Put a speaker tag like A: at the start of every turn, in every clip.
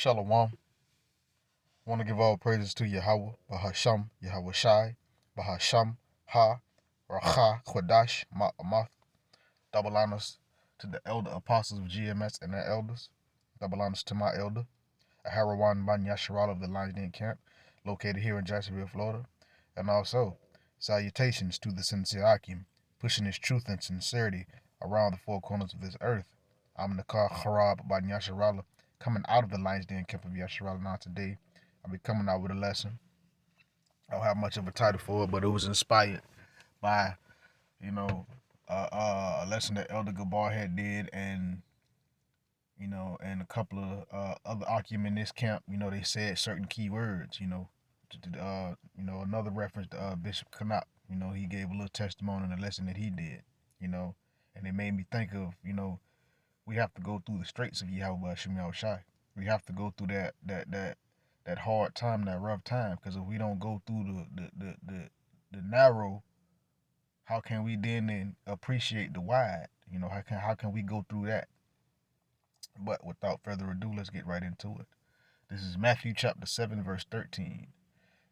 A: Shalom. I want to give all praises to Yahweh, Bahasham, Yahweh Shai, Bahasham, Ha, Racha, Kodash, Ma'amath. Double honors to the elder apostles of GMS and their elders. Double honors to my elder, Aharawan Ban Yasharal of the Lions Den Camp, located here in Jacksonville, Florida. And also, salutations to the sincere Akim, pushing his truth and sincerity around the four corners of this earth. I'm Nakar Harab Ban Yasharala, coming out of the Lions Den Camp of Yasharala now today. I'll be coming out with a lesson. I don't have much of a title for it, but it was inspired by, a lesson that Elder Gabar had did, and and a couple of other Akim in this camp. They said certain key words. Another reference to Bishop Canuck. He gave a little testimony in the lesson that he did. And it made me think of, we have to go through the straits of Yahweh Shem Shai. We have to go through that hard time, that rough time, because if we don't go through the narrow, how can we then appreciate the wide? How can we go through that? But without further ado, let's get right into it. This is Matthew chapter 7, verse 13.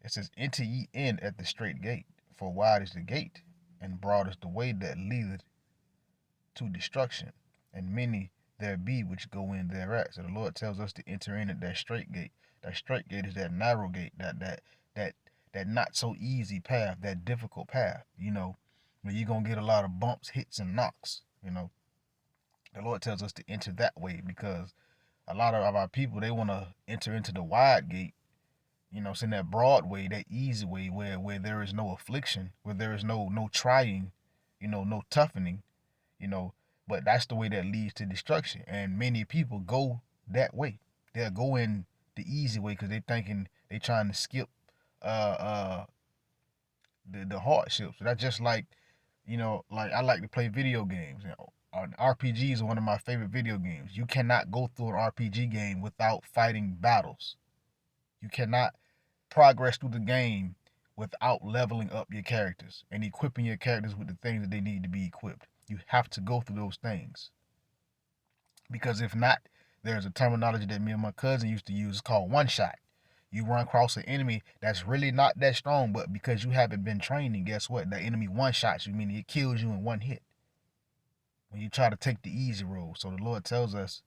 A: It says, "Enter ye in at the straight gate, for wide is the gate, and broad is the way that leadeth to destruction, and many there be which go in thereat." So the Lord tells us to enter in at that straight gate. That straight gate is that narrow gate, that not so easy path, that difficult path, where you're gonna get a lot of bumps, hits, and knocks. The Lord tells us to enter that way because a lot of our people, they want to enter into the wide gate, it's in that broad way, that easy way, where there is no affliction, where there is no trying, no toughening, you know. But that's the way that leads to destruction. And many people go that way. They'll go in the easy way because they trying to skip uh uh the hardships. So that's just like, like I like to play video games. RPGs are one of my favorite video games. You cannot go through an RPG game without fighting battles. You cannot progress through the game without leveling up your characters and equipping your characters with the things that they need to be equipped. You have to go through those things. Because if not, there's a terminology that me and my cousin used to use. It's called one shot. You run across an enemy that's really not that strong, but because you haven't been training, guess what? The enemy one shots you, meaning it kills you in one hit. When you try to take the easy road. So the Lord tells us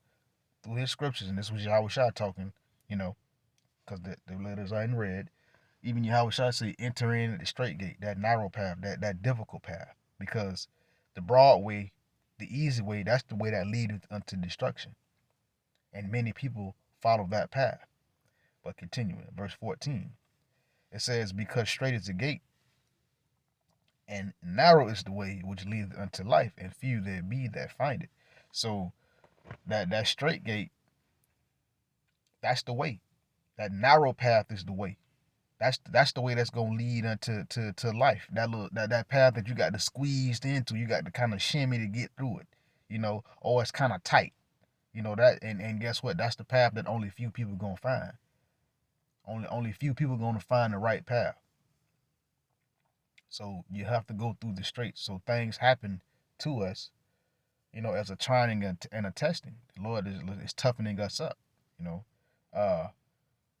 A: through his scriptures, and this was Yahweh Shai talking, because the letters are in red. Even Yahweh Shai say, enter in the straight gate, that narrow path, that difficult path. Because the broad way, the easy way, that's the way that leadeth unto destruction. And many people follow that path. But continuing, verse 14, it says, "Because straight is the gate, and narrow is the way which leadeth unto life, and few there be that find it." So that straight gate, that's the way. That narrow path is the way. That's the way that's gonna lead unto to life. That path that you got to squeezed into, you got to kind of shimmy to get through it. Or it's kind of tight. That, and guess what? That's the path that only few people gonna find. Only few people gonna find the right path. So you have to go through the straits. So things happen to us, as a trying and a testing. The Lord is toughening us up, you know, uh,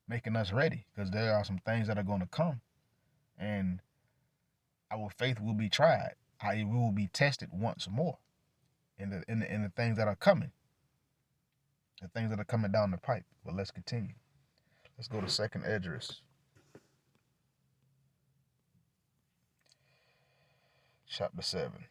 A: making us ready because there are some things that are going to come, and our faith will be tried. We will be tested once more in the things that are coming, the things that are coming down the pipe. But let's continue. Let's go to Second Esdras, chapter 7.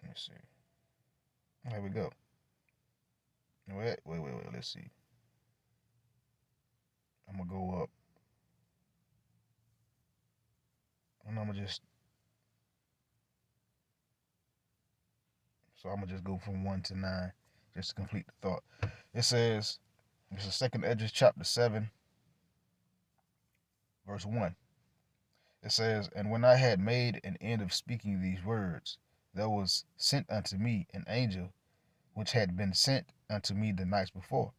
A: Let's see. There we go. Wait. Let's see. I'm gonna go up, and I'm gonna just go from 1 to 9, just to complete the thought. It says, this is Second Esdras chapter 7, verse 1. It says, "And when I had made an end of speaking these words, there was sent unto me an angel, which had been sent unto me the nights before.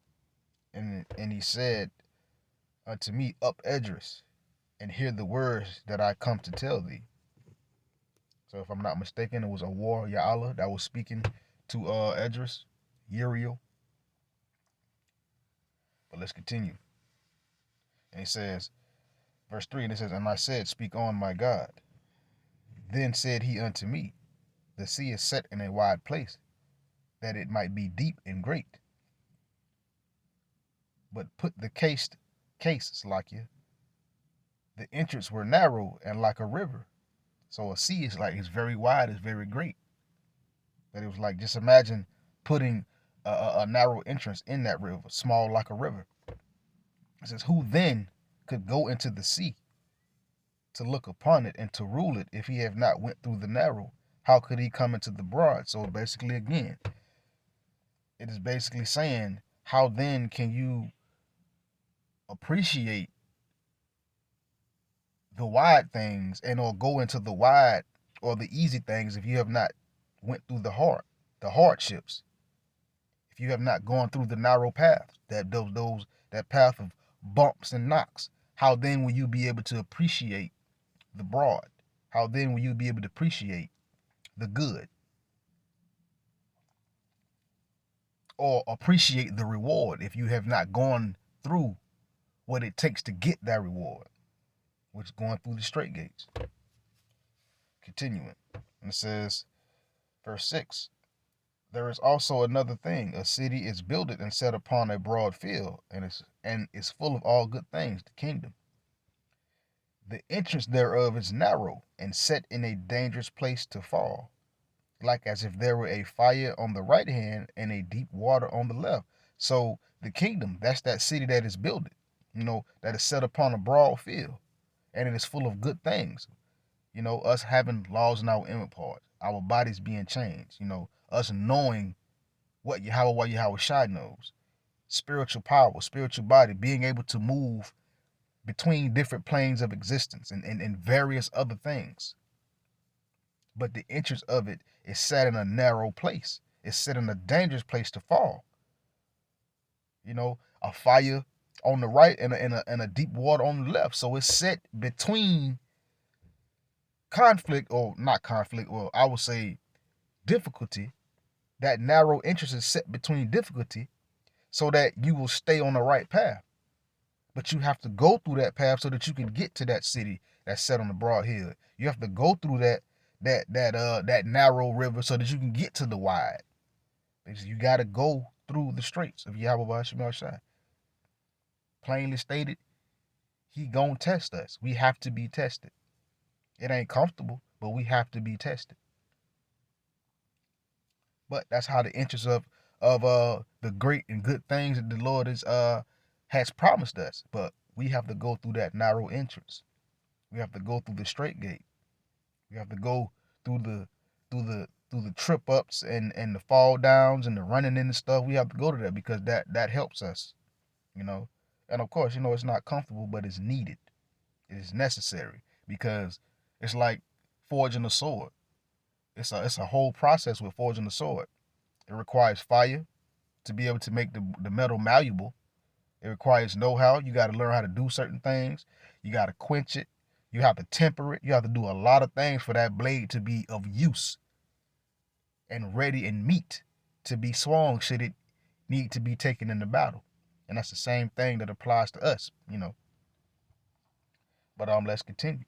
A: And he said unto me, Up, Esdras, and hear the words that I come to tell thee. So if I'm not mistaken, it was a war Ya'ala that was speaking to Esdras, Uriel. But let's continue. And it says, verse 3, and it says, and I said, speak on, my God. Then said he unto me, the sea is set in a wide place, that it might be deep and great. But put the case, Slakia, the entrance were narrow and like a river. So a sea is like, it's very wide, it's very great. That it was like, just imagine putting a narrow entrance in that river, small like a river. It says, who then could go into the sea to look upon it and to rule it if he have not went through the narrow? How could he come into the broad? So basically, again, it is basically saying, how then can you appreciate the wide things and or go into the wide or the easy things if you have not went through the hardships, if you have not gone through the narrow path, that path of bumps and knocks? How then will you be able to appreciate the broad? How then will you be able to appreciate the good or appreciate the reward if you have not gone through what it takes to get that reward, which is going through the straight gates? Continuing, and it says, verse 6, there is also another thing. A city is builded and set upon a broad field, and is full of all good things, the kingdom. The entrance thereof is narrow, and set in a dangerous place to fall, like as if there were a fire on the right hand and a deep water on the left. So the kingdom, that's that city that is builded, that is set upon a broad field, and it is full of good things. Us having laws in our inward parts, our bodies being changed, us knowing what Yahweh Shai knows, spiritual power, spiritual body, being able to move between different planes of existence and various other things. But the entrance of it is set in a narrow place. It's set in a dangerous place to fall. A fire on the right and a deep water on the left. So it's set between conflict, or not conflict, well, I would say difficulty. That narrow entrance is set between difficulty so that you will stay on the right path. But you have to go through that path so that you can get to that city that's set on the broad hill. You have to go through that narrow river so that you can get to the wide. Because you got to go through the straits of Yahweh Shemel Shai. Plainly stated, he gonna test us. We have to be tested. It ain't comfortable, but we have to be tested. But that's how the interest of the great and good things that the Lord has promised us. But we have to go through that narrow entrance. We have to go through the straight gate. We have to go through the trip ups and the fall downs and the running in and stuff. We have to go to that because that helps us, And of course, it's not comfortable, but it's needed. It is necessary because it's like forging a sword. It's a whole process with forging a sword. It requires fire to be able to make the metal malleable. It requires know-how. You got to learn how to do certain things. You got to quench it. You have to temper it. You have to do a lot of things for that blade to be of use and ready and meet to be swung should it need to be taken into battle. And that's the same thing that applies to us, But let's continue.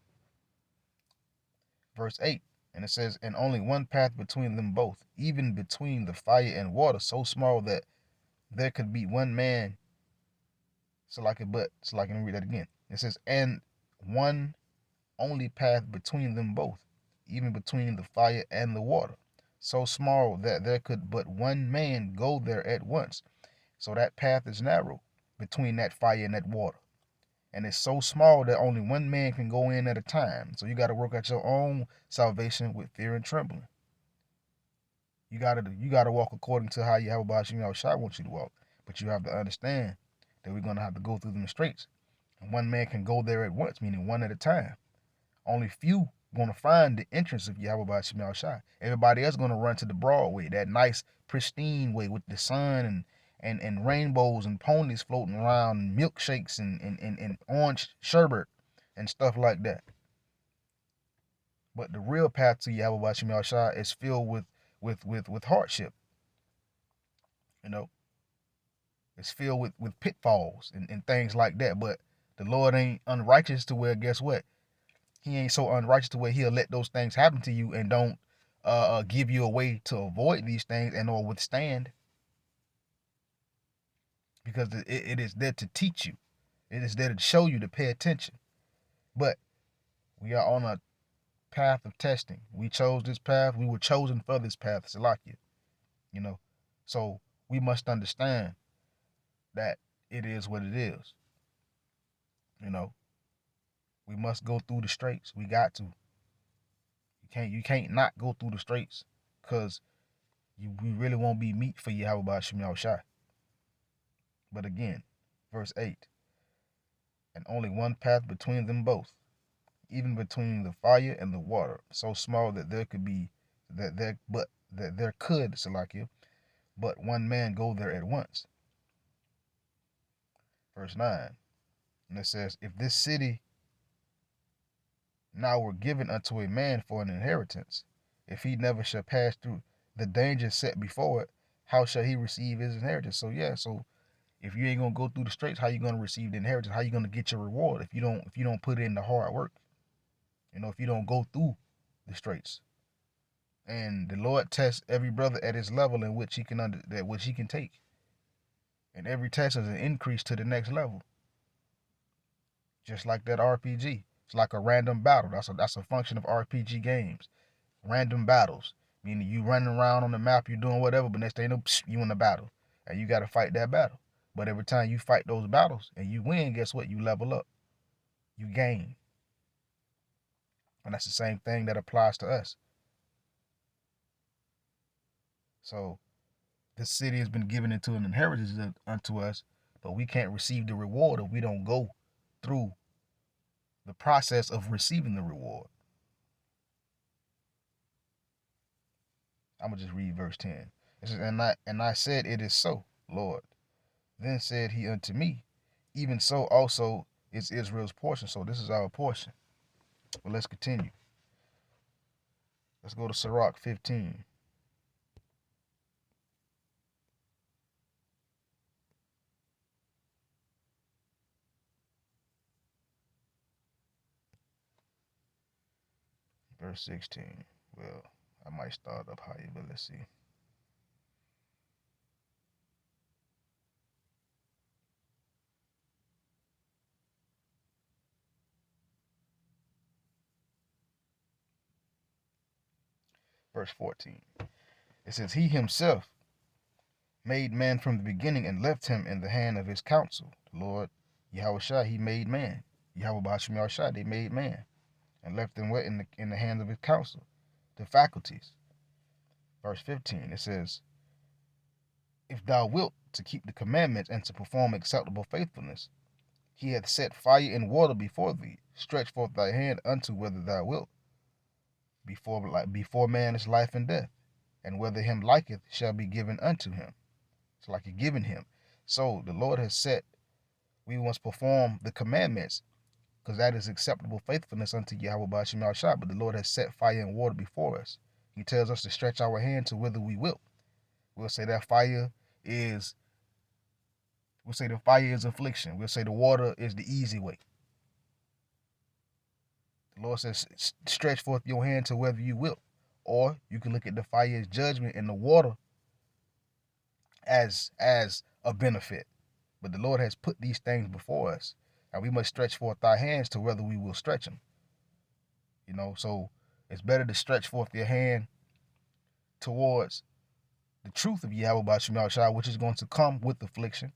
A: Verse 8, and it says, and only one path between them both, even between the fire and water, so small that there could be one man. Let me read that again. It says, and one only path between them both, even between the fire and the water, so small that there could but one man go there at once. So that path is narrow between that fire and that water. And it's so small that only one man can go in at a time. So you got to work out your own salvation with fear and trembling. You gotta walk according to how Yahweh Shai wants you to walk. But you have to understand that we're gonna have to go through them straits. And one man can go there at once, meaning one at a time. Only few gonna find the entrance of Yahweh Shai. Everybody else gonna run to the broad way, that nice, pristine way with the sun and rainbows and ponies floating around and milkshakes and orange sherbet. and stuff like that. But the real path to Yahweh Shem Shai is filled with hardship. You know, it's filled with pitfalls and things like that. But the Lord ain't unrighteous to where, guess what? He ain't so unrighteous to where he'll let those things happen to you and don't give you a way to avoid these things and or withstand, because it is there to teach you. It is there to show you to pay attention. But we are on a path of testing. We chose this path. We were chosen for this path, Salakia. You know, so we must understand that it is what it is. You know, we must go through the straits. We got to. You can't not go through the straits, because we really won't be meat for Yahweh Shem Shai. But again, verse 8, and only one path between them both, even between the fire and the water, so small that there could be that there could, Salakia, but one man go there at once. Verse 9, and it says, if this city now were given unto a man for an inheritance, if he never shall pass through the danger set before it, how shall he receive his inheritance? So yeah, so if you ain't gonna go through the straits, how you gonna receive the inheritance? How you gonna get your reward if you don't put in the hard work? You know, if you don't go through the straits. And the Lord tests every brother at his level in which he can which he can take. And every test is an increase to the next level. Just like that RPG. It's like a random battle. That's a function of RPG games. Random battles. Meaning you running around on the map, you're doing whatever, but next thing you know, you in a battle. And you gotta fight that battle. But every time you fight those battles and you win, guess what? You level up. You gain. And that's the same thing that applies to us. So this city has been given into an inheritance unto us, but we can't receive the reward if we don't go through the process of receiving the reward. I'm gonna just read verse 10. It says, and I said, it is so, Lord. Then said he unto me, even so also is Israel's portion. So this is our portion. But let's continue. Let's go to Sirach 15. Verse 16. Well, I might start up higher, but let's see. Verse 14. It says, he himself made man from the beginning and left him in the hand of his counsel. The Lord Yahweh Shai, he made man. Yahweh Bashim Shai, they made man and left them what in the hands of his counsel, the faculties. Verse 15, it says, if thou wilt to keep the commandments and to perform acceptable faithfulness, he hath set fire and water before thee. Stretch forth thy hand unto whether thou wilt. Before man is life and death, and whether him liketh shall be given unto him. It's like you're giving him. So the Lord has set, we must perform the commandments, because that is acceptable faithfulness unto Yahweh Bashim Shai. But the Lord has set fire and water before us. He tells us to stretch our hand to whither we will. We'll say that we'll say the fire is affliction. We'll say the water is the easy way. The Lord says, stretch forth your hand to whether you will. Or you can look at the fire as judgment and the water as a benefit. But the Lord has put these things before us, and we must stretch forth our hands to whether we will stretch them. You know, so it's better to stretch forth your hand towards the truth of Yahweh Bashim Shai, which is going to come with affliction,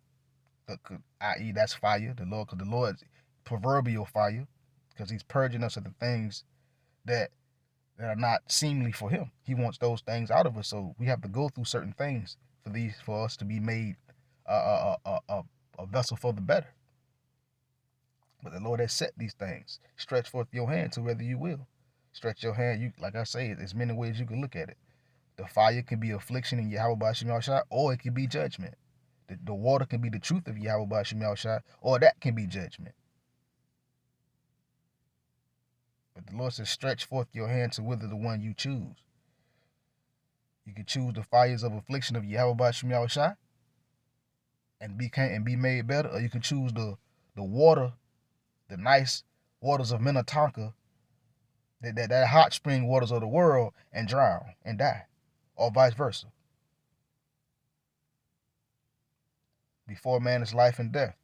A: i.e., that's fire. The Lord, because the Lord's proverbial fire, because He's purging us of the things that are not seemly for Him. He wants those things out of us, so we have to go through certain things for us to be made a vessel for the better. But the Lord has set these things. Stretch forth your hand to whether you will. Stretch your hand. You, like I say, there's many ways you can look at it. The fire can be affliction in Yahweh Bashim Shai, or it can be judgment. The water can be the truth of Yahweh Bashim Shai, or that can be judgment. The Lord says, stretch forth your hand to wither the one you choose. You can choose the fires of affliction of Yahweh Shem Yahushai and be made better, or you can choose the water, the nice waters of Minnetonka, that hot spring waters of the world, and drown and die, or vice versa. Before man is life and death.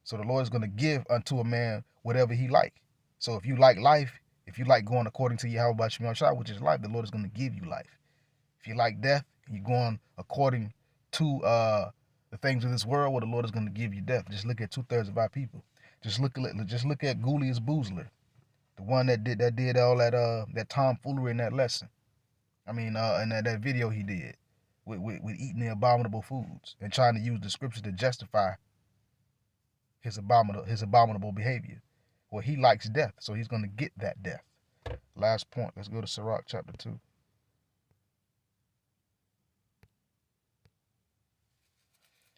A: So the Lord is going to give unto a man whatever he like. So if you like life, if you like going according to Yahweh Shem Yahushai, which is life, the Lord is going to give you life. If you like death, you're going according to the things of this world, well, the Lord is going to give you death. Just look at 2/3 of our people. Just look at Julius Boozler, the one that did all that tomfoolery in that lesson. I mean, in that video he did with eating the abominable foods and trying to use the scripture to justify his abominable behavior. Well, he likes death, so he's going to get that death. Last point. Let's go to Sirach chapter 2.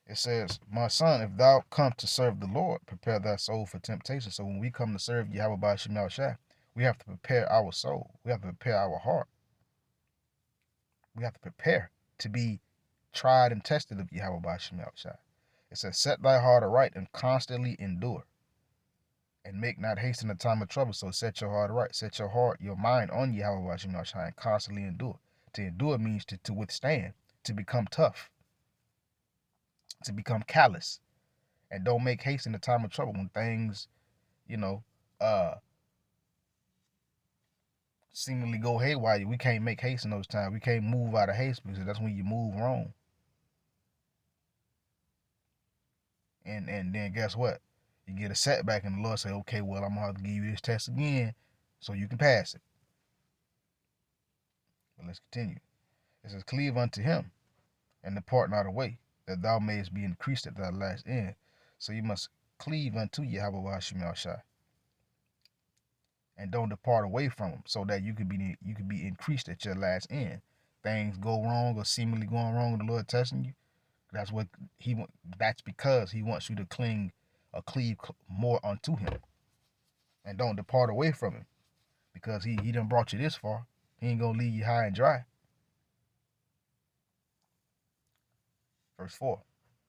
A: It says, my son, if thou come to serve the Lord, prepare thy soul for temptation. So when we come to serve Yahweh Shem Yahushai, we have to prepare our soul. We have to prepare our heart. We have to prepare to be tried and tested of Yahweh Shem Yahushai. It says, set thy heart aright and constantly endure, and make not haste in the time of trouble. So set your heart right. Set your mind on Yahweh Shem Yahushai and constantly endure. To endure means to withstand, to become tough, to become callous. And don't make haste in the time of trouble when things, seemingly go haywire. We can't make haste in those times. We can't move out of haste because that's when you move wrong. And then guess what? You get a setback and the Lord say, okay, well, I'm going to have to give you this test again so you can pass it. But let's continue. It says, cleave unto him and depart not away, that thou mayest be increased at thy last end. So you must cleave unto Yahweh Shem Yahushai and don't depart away from him, so that you could be increased at your last end. Things go wrong or seemingly going wrong, and the Lord testing you. That's because he wants you to cling or cleave more unto him, and don't depart away from him, because he done brought you this far. He ain't gonna leave you high and dry. Verse 4.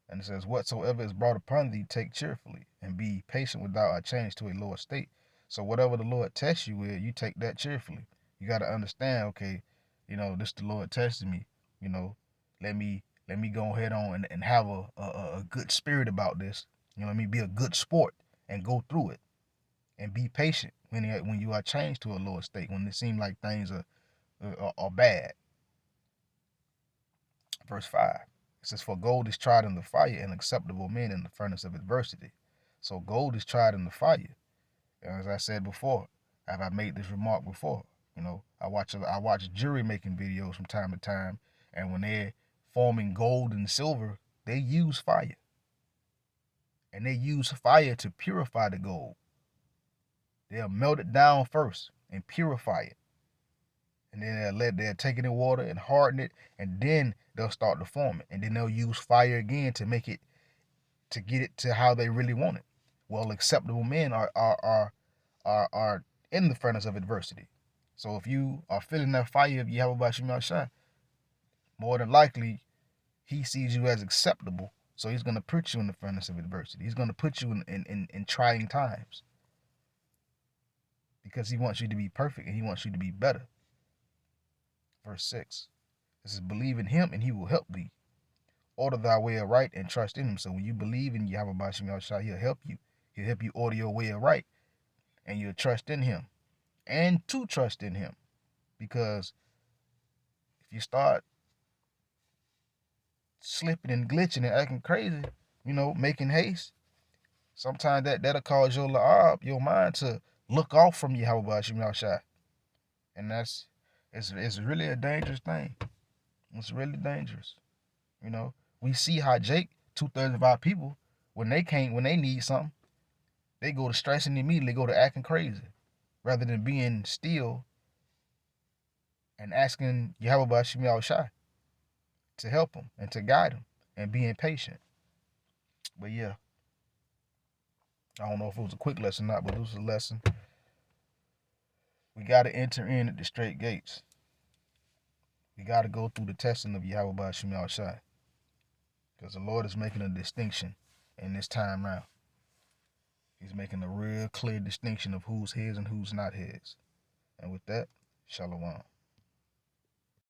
A: And it says, whatsoever is brought upon thee, take cheerfully, and be patient without a change to a lower state. So whatever the Lord tests you with, you take that cheerfully. You got to understand, okay, this the Lord testing me. Let me go ahead on and have a good spirit about this. Let me be a good sport and go through it. And be patient when you are changed to a lower state, when it seems like things are bad. Verse 5. It says, for gold is tried in the fire, and acceptable men in the furnace of adversity. So gold is tried in the fire. As I said before, have I made this remark before? I watch jury making videos from time to time, and when they're forming gold and silver, they use fire. And they use fire to purify the gold. They'll melt it down first and purify it. And then they'll take it in water and harden it, and then they'll start to form it. And then they'll use fire again to make it, to get it to how they really want it. Well, acceptable men are in the furnace of adversity. So if you are feeling that fire of Yahweh Shem Yahushai, more than likely, he sees you as acceptable. So he's going to put you in the furnace of adversity. He's going to put you in trying times, because he wants you to be perfect and he wants you to be better. Verse 6. This is, believe in him and he will help thee. Order thy way aright and trust in him. So when you believe in Yahweh Shem Yahushai, he'll help you. He'll help you order your way aright, and you'll trust in him. And to trust in him. Because if you start slipping and glitching and acting crazy, making haste, sometimes that'll cause your mind to look off from Yahweh Shem Yahushai. And it's really a dangerous thing. It's really dangerous. We see how Jake, 2/3 of our people, when they need something, they go to stressing immediately, go to acting crazy, rather than being still and asking Yahweh Shem Yahushai to help them and to guide them and being patient. But yeah, I don't know if it was a quick lesson or not, but it was a lesson. We got to enter in at the straight gates. We got to go through the testing of Yahweh Ba'Shem Yahushai. Because the Lord is making a distinction in this time now. He's making a real clear distinction of who's his and who's not his. And with that, Shalom.